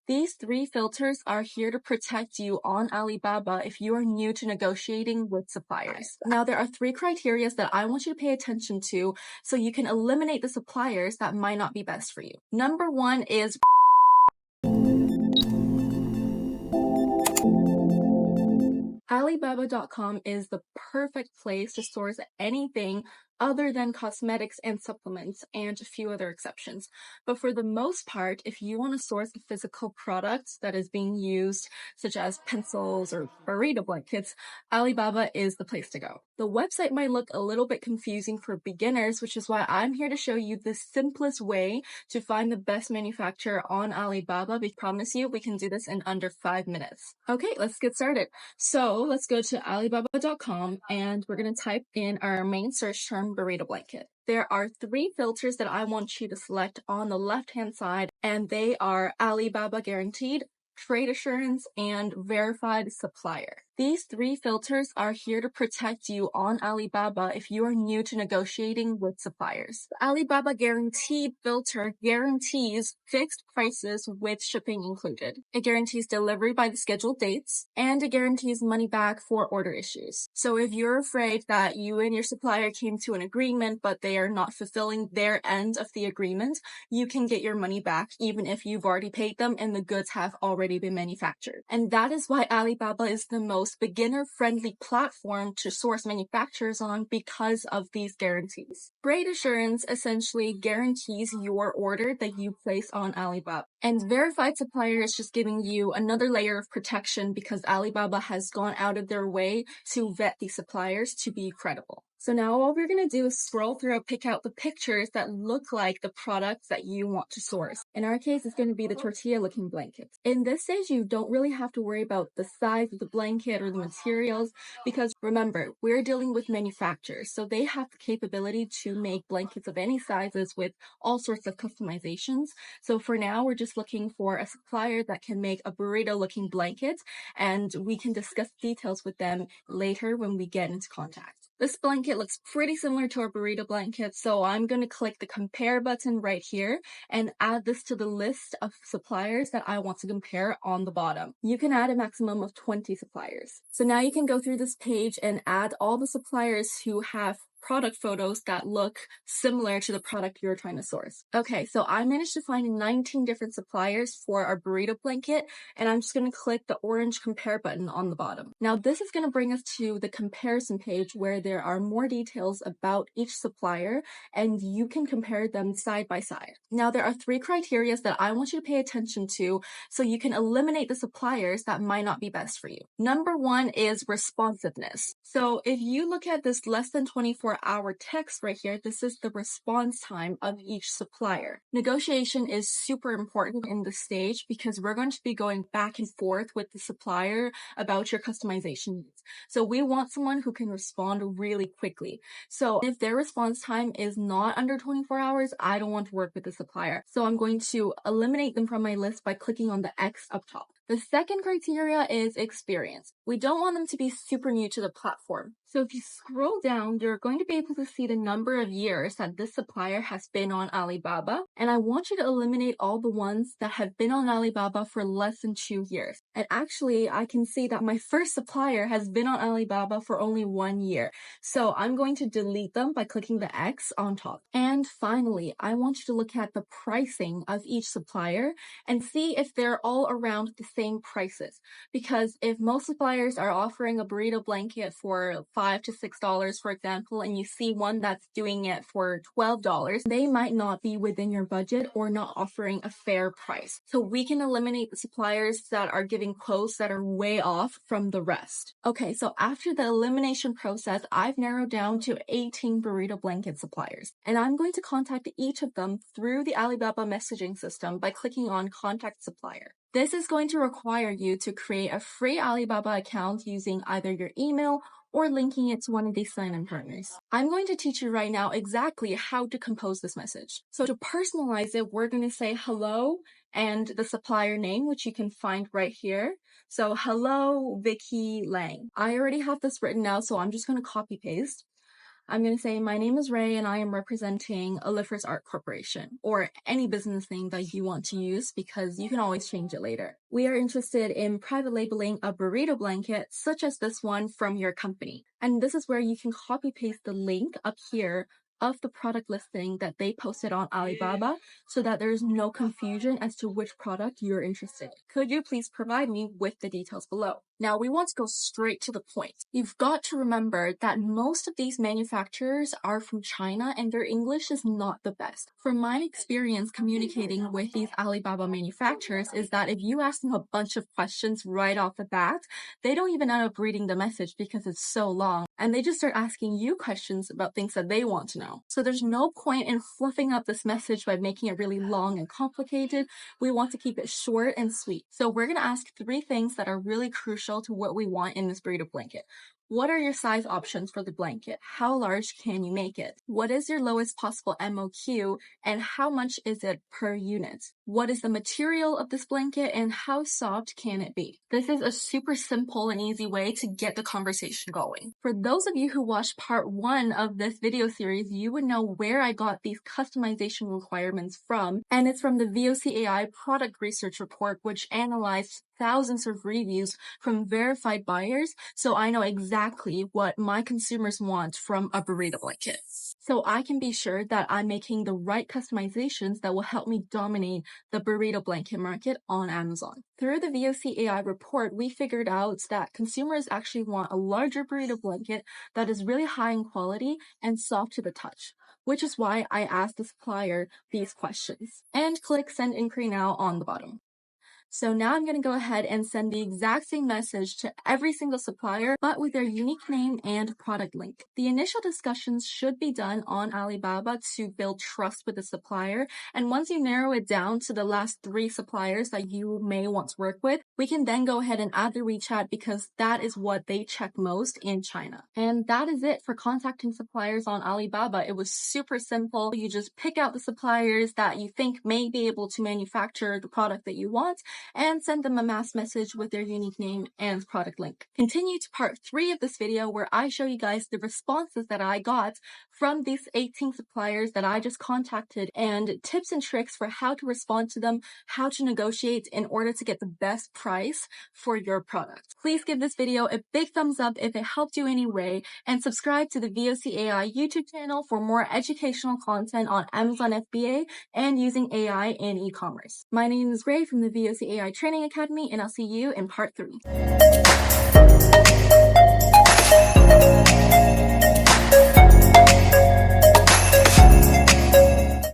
These three filters are here to protect you on Alibaba if you are new to negotiating with suppliers. Now, there are three criteria that I want you to pay attention to so you can eliminate the suppliers that might not be best for you. Number one is Alibaba.com is the perfect place to source anything other than cosmetics and supplements, and a few other exceptions. But for the most part, if you want to source a physical product that is being used, such as pencils or burrito blankets, Alibaba is the place to go. The website might look a little bit confusing for beginners, which is why I'm here to show you the simplest way to find the best manufacturer on Alibaba. We promise you we can do this in under 5 minutes. Okay, let's get started. So let's go to Alibaba.com and we're going to type in our main search term, burrito blanket. There are three filters that I want you to select on the left-hand side, and they are Alibaba Guaranteed, Trade Assurance, and Verified Supplier. These three filters are here to protect you on Alibaba if you are new to negotiating with suppliers. The Alibaba Guaranteed filter guarantees fixed prices with shipping included. It guarantees delivery by the scheduled dates, and it guarantees money back for order issues. So if you're afraid that you and your supplier came to an agreement but they are not fulfilling their end of the agreement, you can get your money back even if you've already paid them and the goods have already been manufactured. And that is why Alibaba is the most beginner-friendly platform to source manufacturers on because of these guarantees. Trade Assurance essentially guarantees your order that you place on Alibaba. And Verified Supplier is just giving you another layer of protection because Alibaba has gone out of their way to vet these suppliers to be credible. So now all we're going to do is scroll through and pick out the pictures that look like the products that you want to source. In our case, it's going to be the tortilla looking blankets. In this stage, you don't really have to worry about the size of the blanket or the materials because remember, we're dealing with manufacturers. So they have the capability to make blankets of any sizes with all sorts of customizations. So for now, we're just looking for a supplier that can make a burrito looking blanket, and we can discuss details with them later when we get into contact. This blanket looks pretty similar to our burrito blanket, so I'm going to click the compare button right here and add this to the list of suppliers that I want to compare on the bottom. You can add a maximum of 20 suppliers. So now you can go through this page and add all the suppliers who have product photos that look similar to the product you're trying to source. Okay, so I managed to find 19 different suppliers for our burrito blanket, and I'm just going to click the orange compare button on the bottom. Now this is going to bring us to the comparison page where there are more details about each supplier and you can compare them side by side. Now there are three criteria that I want you to pay attention to so you can eliminate the suppliers that might not be best for you. Number one is responsiveness. So if you look at this less than 24-hour text right here, this is the response time of each supplier. Negotiation is super important in this stage because we're going to be going back and forth with the supplier about your customization needs. So we want someone who can respond really quickly. So if their response time is not under 24 hours, I don't want to work with the supplier. So I'm going to eliminate them from my list by clicking on the X up top. The second criteria is experience. We don't want them to be super new to the platform. So if you scroll down, you're going to be able to see the number of years that this supplier has been on Alibaba. And I want you to eliminate all the ones that have been on Alibaba for less than 2 years. And actually, I can see that my first supplier has been on Alibaba for only 1 year. So I'm going to delete them by clicking the X on top. And finally, I want you to look at the pricing of each supplier and see if they're all around the same prices. Because if most suppliers are offering a burrito blanket for $5 to $6, for example, and you see one that's doing it for $12, they might not be within your budget or not offering a fair price. So we can eliminate the suppliers that are giving quotes that are way off from the rest. Okay, so after the elimination process, I've narrowed down to 18 burrito blanket suppliers, and I'm going to contact each of them through the Alibaba messaging system by clicking on Contact Supplier. This is going to require you to create a free Alibaba account using either your email or linking it to one of these sign-in partners. I'm going to teach you right now exactly how to compose this message. So to personalize it, we're going to say hello and the supplier name, which you can find right here. So hello, Vicky Lang. I already have this written out, so I'm just going to copy paste. I'm going to say, my name is Ray and I am representing Alifers Art Corporation, or any business name that you want to use because you can always change it later. We are interested in private labeling a burrito blanket such as this one from your company. And this is where you can copy paste the link up here of the product listing that they posted on Alibaba so that there's no confusion as to which product you're interested in. Could you please provide me with the details below? Now, we want to go straight to the point. You've got to remember that most of these manufacturers are from China and their English is not the best. From my experience communicating with these Alibaba manufacturers is that if you ask them a bunch of questions right off the bat, they don't even end up reading the message because it's so long, and they just start asking you questions about things that they want to know. So there's no point in fluffing up this message by making it really long and complicated. We want to keep it short and sweet. So we're going to ask 3 things that are really crucial to what we want in this burrito blanket. What are your size options for the blanket? How large can you make it? What is your lowest possible MOQ and how much is it per unit? What is the material of this blanket and how soft can it be? This is a super simple and easy way to get the conversation going. For those of you who watched part 1 of this video series, you would know where I got these customization requirements from, and it's from the VOCAI product research report, which analyzed thousands of reviews from verified buyers, so I know exactly what my consumers want from a burrito blanket. So I can be sure that I'm making the right customizations that will help me dominate the burrito blanket market on Amazon. Through the VOCAI report, we figured out that consumers actually want a larger burrito blanket that is really high in quality and soft to the touch, which is why I asked the supplier these questions. And click send inquiry now on the bottom. So now I'm going to go ahead and send the exact same message to every single supplier, but with their unique name and product link. The initial discussions should be done on Alibaba to build trust with the supplier. And once you narrow it down to the last 3 suppliers that you may want to work with, we can then go ahead and add the WeChat because that is what they check most in China. And that is it for contacting suppliers on Alibaba. It was super simple. You just pick out the suppliers that you think may be able to manufacture the product that you want and send them a mass message with their unique name and product link. Continue to part 3 of this video where I show you guys the responses that I got from these 18 suppliers that I just contacted and tips and tricks for how to respond to them, how to negotiate in order to get the best price for your product. Please give this video a big thumbs up if it helped you in any way and subscribe to the VOCAI YouTube channel for more educational content on Amazon FBA and using AI in e-commerce. My name is Ray from the VOCAI Training Academy, and I'll see you in part 3.